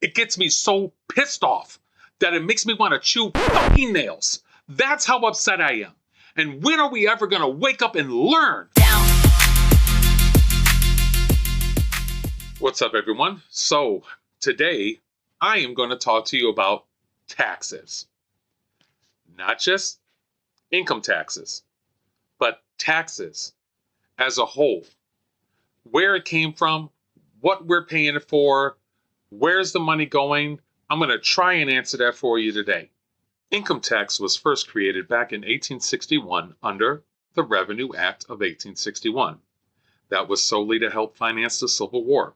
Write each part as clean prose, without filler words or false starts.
It gets me so pissed off that it makes me want to chew fucking nails. That's how upset I am. And when are we ever going to wake up and learn? What's up, everyone? So, today I am going to talk to you about taxes. Not just income taxes, but taxes as a whole. Where it came from, what we're paying it for, where's the money going? I'm going to try and answer that for you today. Income tax was first created back in 1861 under the Revenue Act of 1861. That was solely to help finance the Civil War,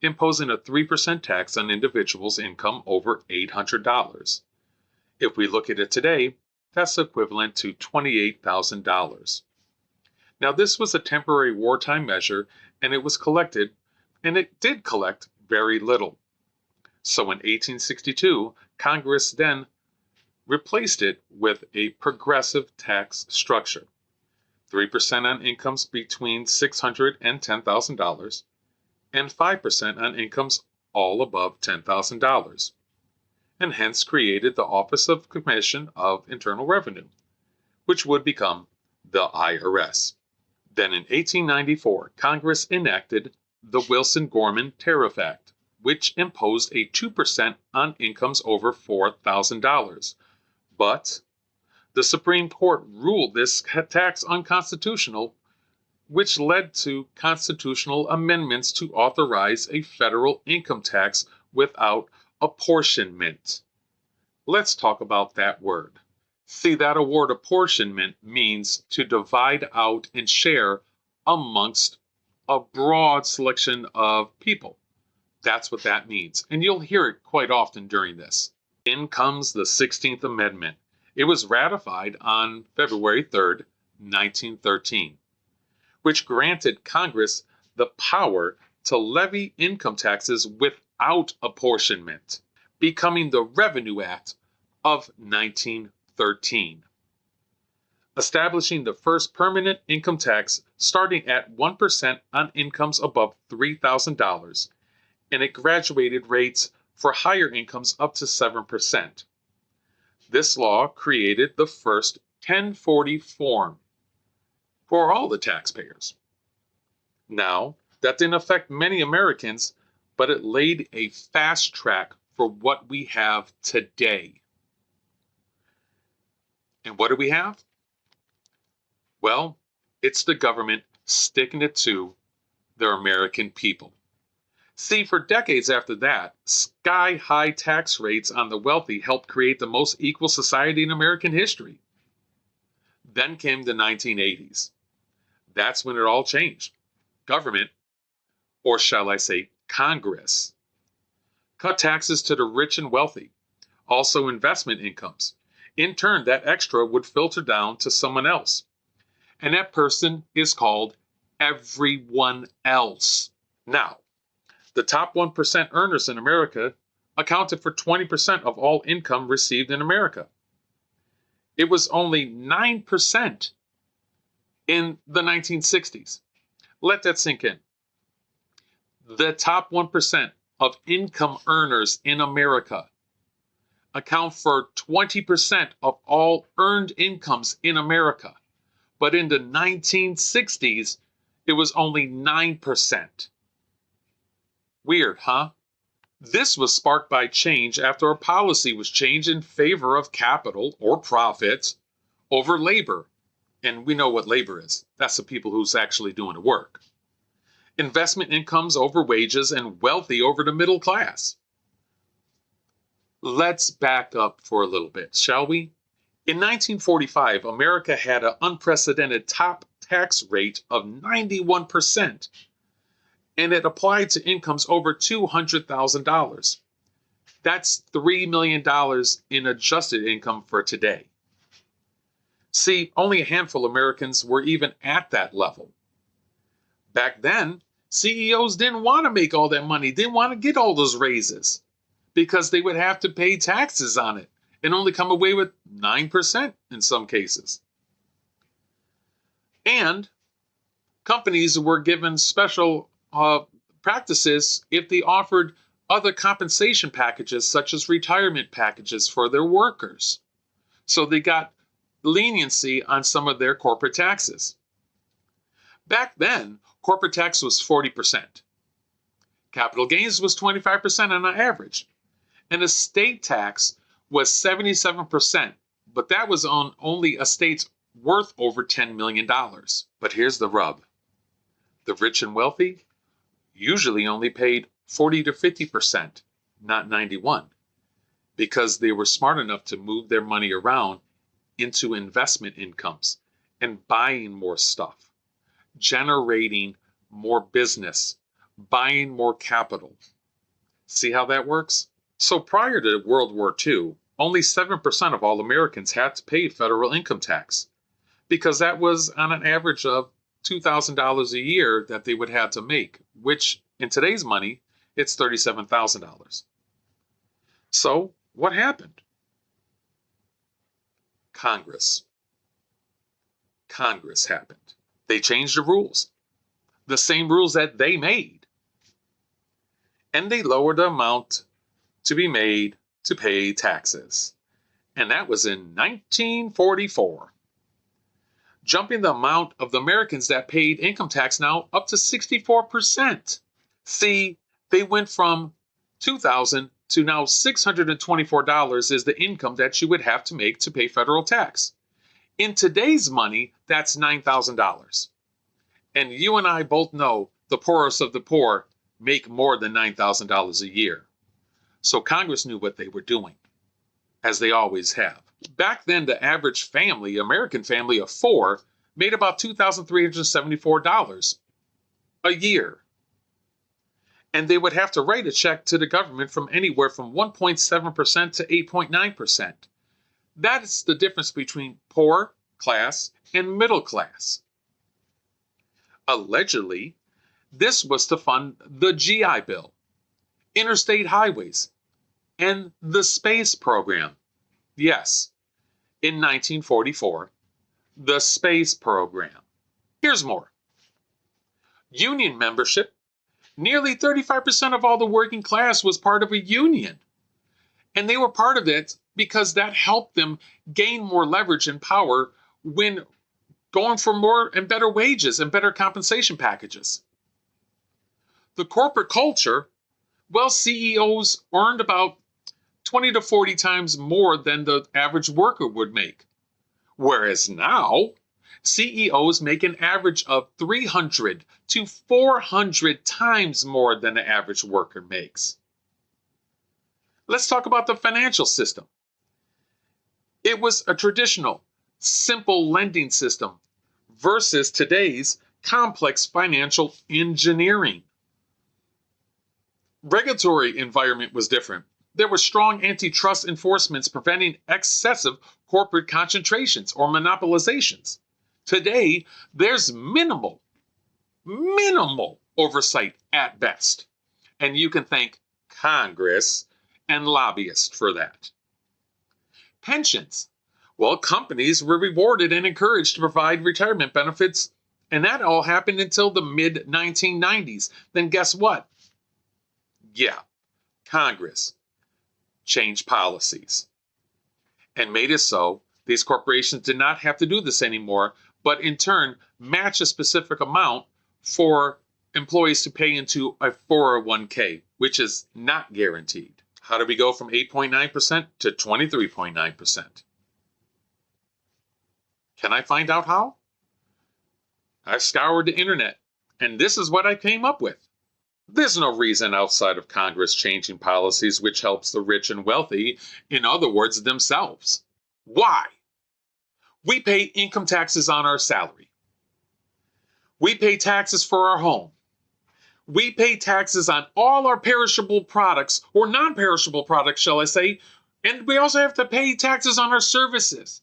imposing a 3% tax on individuals' income over $800. If we look at it today, that's equivalent to $28,000. Now, this was a temporary wartime measure, and it did collect very little. So in 1862, Congress then replaced it with a progressive tax structure. 3% on incomes between $600 and $10,000, and 5% on incomes all above $10,000, and hence created the Office of Commission of Internal Revenue, which would become the IRS. Then in 1894, Congress enacted the Wilson-Gorman Tariff Act, which imposed a 2% on incomes over $4,000. But the Supreme Court ruled this tax unconstitutional, which led to constitutional amendments to authorize a federal income tax without apportionment. Let's talk about that word. See, that word apportionment means to divide out and share amongst a broad selection of people. That's what that means. And you'll hear it quite often during this. In comes the 16th Amendment. It was ratified on February 3rd, 1913, which granted Congress the power to levy income taxes without apportionment, becoming the Revenue Act of 1913, establishing the first permanent income tax starting at 1% on incomes above $3,000, and it graduated rates for higher incomes up to 7%. This law created the first 1040 form for all the taxpayers. Now, that didn't affect many Americans, but it laid a fast track for what we have today. And what do we have? Well, it's the government sticking it to the American people. See, for decades after that, sky-high tax rates on the wealthy helped create the most equal society in American history. Then came the 1980s. That's when it all changed. Government, or shall I say Congress, cut taxes to the rich and wealthy, also investment incomes. In turn, that extra would filter down to someone else. And that person is called everyone else. Now, the top 1% earners in America accounted for 20% of all income received in America. It was only 9% in the 1960s. Let that sink in. The top 1% of income earners in America account for 20% of all earned incomes in America. But in the 1960s, it was only 9%. Weird, huh? This was sparked by change after a policy was changed in favor of capital or profit over labor. And we know what labor is. That's the people who's actually doing the work. Investment incomes over wages and wealthy over the middle class. Let's back up for a little bit, shall we? In 1945, America had an unprecedented top tax rate of 91%, and it applied to incomes over $200,000. That's $3 million in adjusted income for today. See, only a handful of Americans were even at that level. Back then, CEOs didn't want to make all that money, didn't want to get all those raises, because they would have to pay taxes on it and only come away with 9% in some cases. And companies were given special practices if they offered other compensation packages such as retirement packages for their workers. So they got leniency on some of their corporate taxes. Back then, corporate tax was 40%. Capital gains was 25% on average. And estate tax was 77%, but that was on only estates worth over $10 million. But here's the rub. The rich and wealthy usually only paid 40 to 50%, not 91, because they were smart enough to move their money around into investment incomes and buying more stuff, generating more business, buying more capital. See how that works? So prior to World War II, only 7% of all Americans had to pay federal income tax, because that was on an average of $2,000 a year that they would have to make, which in today's money, it's $37,000. So what happened? Congress happened. They changed the rules, the same rules that they made. And they lowered the amount to be made to pay taxes. And that was in 1944. Jumping the amount of the Americans that paid income tax now up to 64%. See, they went from $2,000 to now $624 is the income that you would have to make to pay federal tax. In today's money, that's $9,000. And you and I both know the poorest of the poor make more than $9,000 a year. So Congress knew what they were doing, as they always have. Back then, the average family, American family of four, made about $2,374 a year. And they would have to write a check to the government from anywhere from 1.7% to 8.9%. That's the difference between poor class and middle class. Allegedly, this was to fund the GI Bill, interstate highways, and the space program. Yes, in 1944, the space program. Here's more. Union membership. Nearly 35% of all the working class was part of a union. And they were part of it because that helped them gain more leverage and power when going for more and better wages and better compensation packages. The corporate culture, well, CEOs earned about 20 to 40 times more than the average worker would make. Whereas now, CEOs make an average of 300 to 400 times more than the average worker makes. Let's talk about the financial system. It was a traditional, simple lending system versus today's complex financial engineering. Regulatory environment was different. There were strong antitrust enforcements preventing excessive corporate concentrations or monopolizations. Today, there's minimal oversight at best. And you can thank Congress and lobbyists for that. Pensions. Well, companies were rewarded and encouraged to provide retirement benefits, and that all happened until the mid-1990s. Then guess what? Yeah, Congress changed policies and made it so these corporations did not have to do this anymore, but in turn match a specific amount for employees to pay into a 401k, which is not guaranteed. How do we go from 8.9% to 23.9%? Can I find out how? I scoured the internet, and this is what I came up with. There's no reason outside of Congress changing policies which helps the rich and wealthy, in other words, themselves. Why? We pay income taxes on our salary. We pay taxes for our home. We pay taxes on all our perishable products, or non-perishable products, shall I say, and we also have to pay taxes on our services.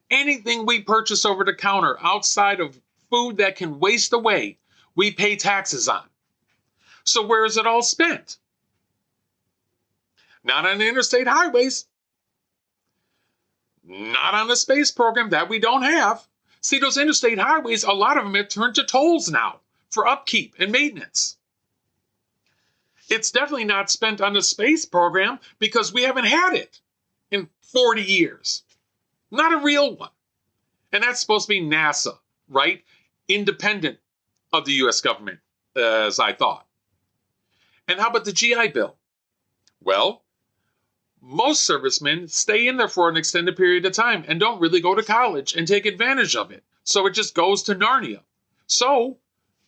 Anything we purchase over the counter outside of food that can waste away, we pay taxes on. So where is it all spent? Not on the interstate highways. Not on the space program that we don't have. See, those interstate highways, a lot of them have turned to tolls now for upkeep and maintenance. It's definitely not spent on the space program because we haven't had it in 40 years. Not a real one. And that's supposed to be NASA, right? Independent of the US government, as I thought. And how about the GI Bill? Well, most servicemen stay in there for an extended period of time and don't really go to college and take advantage of it. So it just goes to Narnia. So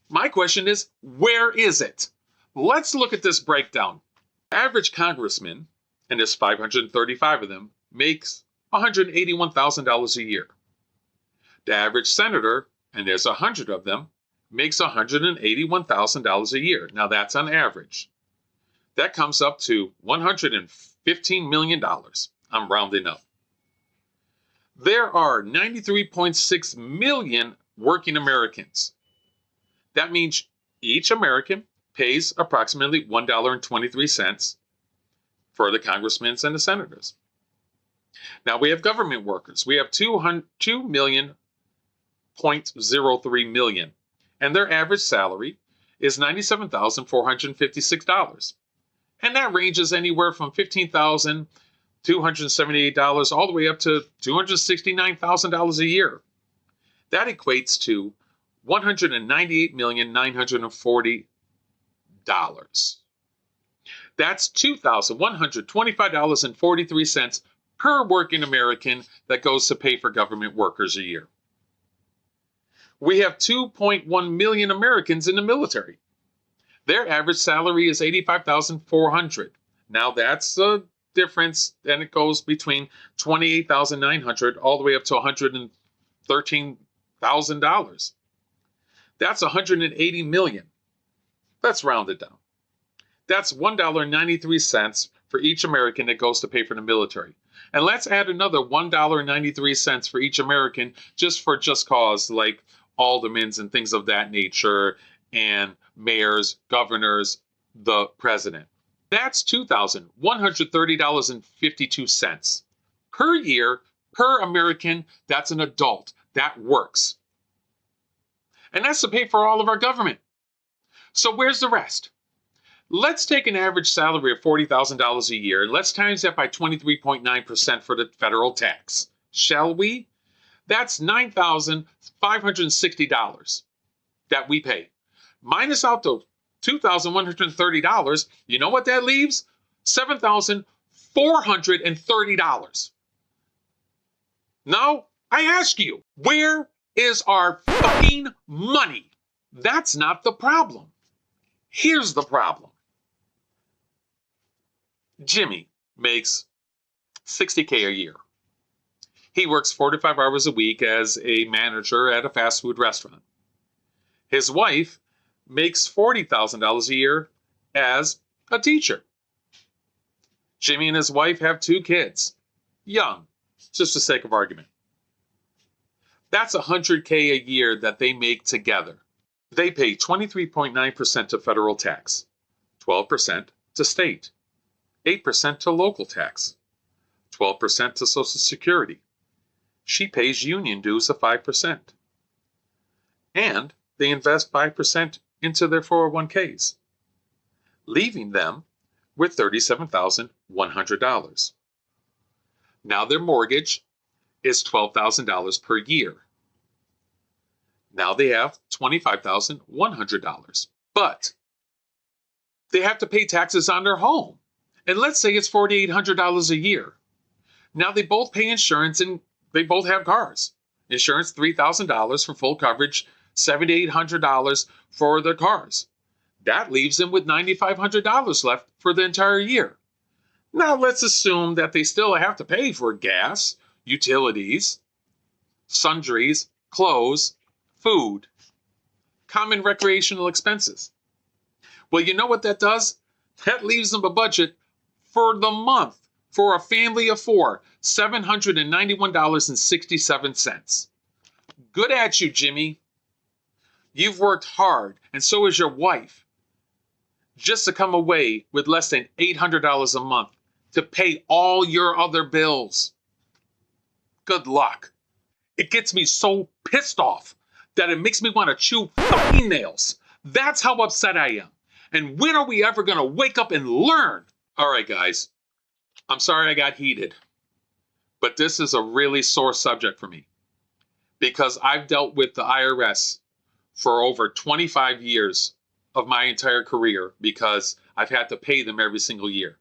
my question is, where is it? Let's look at this breakdown. Average congressman, and there's 535 of them, makes $181,000 a year. The average senator, and there's 100 of them, makes $181,000 a year. Now that's on average. That comes up to $115 million. I'm rounding up. There are 93.6 million working Americans. That means each American pays approximately $1.23 for the congressmen and the senators. Now we have government workers. We have 2.03 million, and their average salary is $97,456. And that ranges anywhere from $15,278 all the way up to $269,000 a year. That equates to $198,940. That's $2,125.43 per working American that goes to pay for government workers a year. We have 2.1 million Americans in the military. Their average salary is $85,400. Now that's the difference, and it goes between $28,900 all the way up to $113,000. That's $180 million. Let's round it down. That's $1.93 for each American that goes to pay for the military. And let's add another $1.93 for each American just cause, like aldermans and things of that nature, and mayors, governors, the president. That's $2,130.52 per year per American. That's an adult. That works. And that's to pay for all of our government. So where's the rest? Let's take an average salary of $40,000 a year and let's times that by 23.9% for the federal tax. Shall we? That's $9,560 that we pay. Minus out the $2,130, you know what that leaves? $7,430. Now, I ask you, where is our fucking money? That's not the problem. Here's the problem. Jimmy makes $60K a year. He works 4 to 5 hours a week as a manager at a fast food restaurant. His wife makes $40,000 a year as a teacher. Jimmy and his wife have 2 kids, young, just for sake of argument. That's $100K a year that they make together. They pay 23.9% to federal tax, 12% to state, 8% to local tax, 12% to Social Security. She pays union dues of 5%. And they invest 5% into their 401ks, leaving them with $37,100. Now their mortgage is $12,000 per year. Now they have $25,100. But they have to pay taxes on their home. And let's say it's $4,800 a year. Now they both pay insurance and they both have cars. Insurance, $3,000 for full coverage, $7,800 for their cars. That leaves them with $9,500 left for the entire year. Now let's assume that they still have to pay for gas, utilities, sundries, clothes, food, common recreational expenses. Well, you know what that does? That leaves them a budget for the month for a family of 4, $791.67. Good at you, Jimmy. You've worked hard, and so has your wife, just to come away with less than $800 a month to pay all your other bills. Good luck. It gets me so pissed off that it makes me want to chew fucking nails. That's how upset I am. And when are we ever going to wake up and learn? All right, guys. I'm sorry I got heated. But this is a really sore subject for me. Because I've dealt with the IRS for over 25 years of my entire career because I've had to pay them every single year.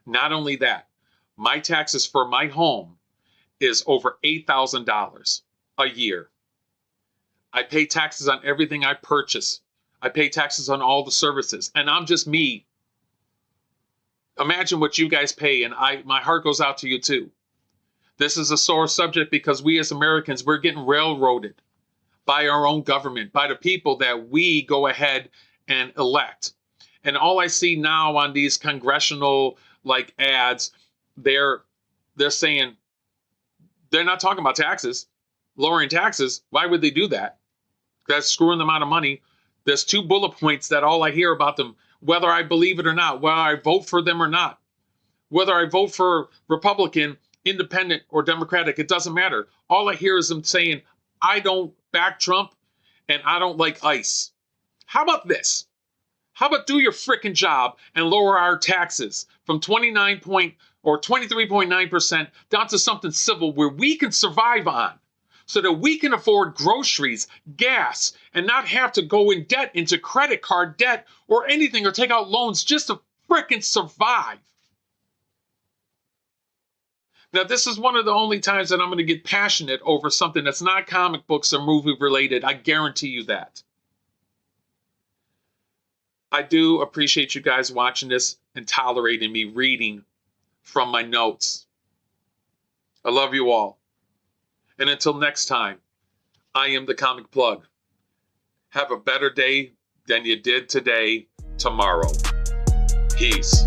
Not only that, my taxes for my home is over $8,000 a year. I pay taxes on everything I purchase. I pay taxes on all the services, and I'm just me. Imagine what you guys pay, and my heart goes out to you too. This is a sore subject because we as Americans, we're getting railroaded by our own government, by the people that we go ahead and elect. And all I see now on these congressional ads, they're saying they're not talking about taxes, lowering taxes. Why would they do that? That's screwing them out of money. There's 2 bullet points that all I hear about them, whether I believe it or not, whether I vote for them or not, whether I vote for Republican, Independent, or Democratic, it doesn't matter. All I hear is them saying, I don't back Trump and I don't like ICE. How about this? How about do your freaking job and lower our taxes from 23.9% down to something civil where we can survive on, so that we can afford groceries, gas, and not have to go in debt into credit card debt or anything or take out loans just to freaking survive. Now, this is one of the only times that I'm going to get passionate over something that's not comic books or movie related. I guarantee you that. I do appreciate you guys watching this and tolerating me reading from my notes. I love you all. And until next time, I am the Comic Plug. Have a better day than you did today, tomorrow. Peace.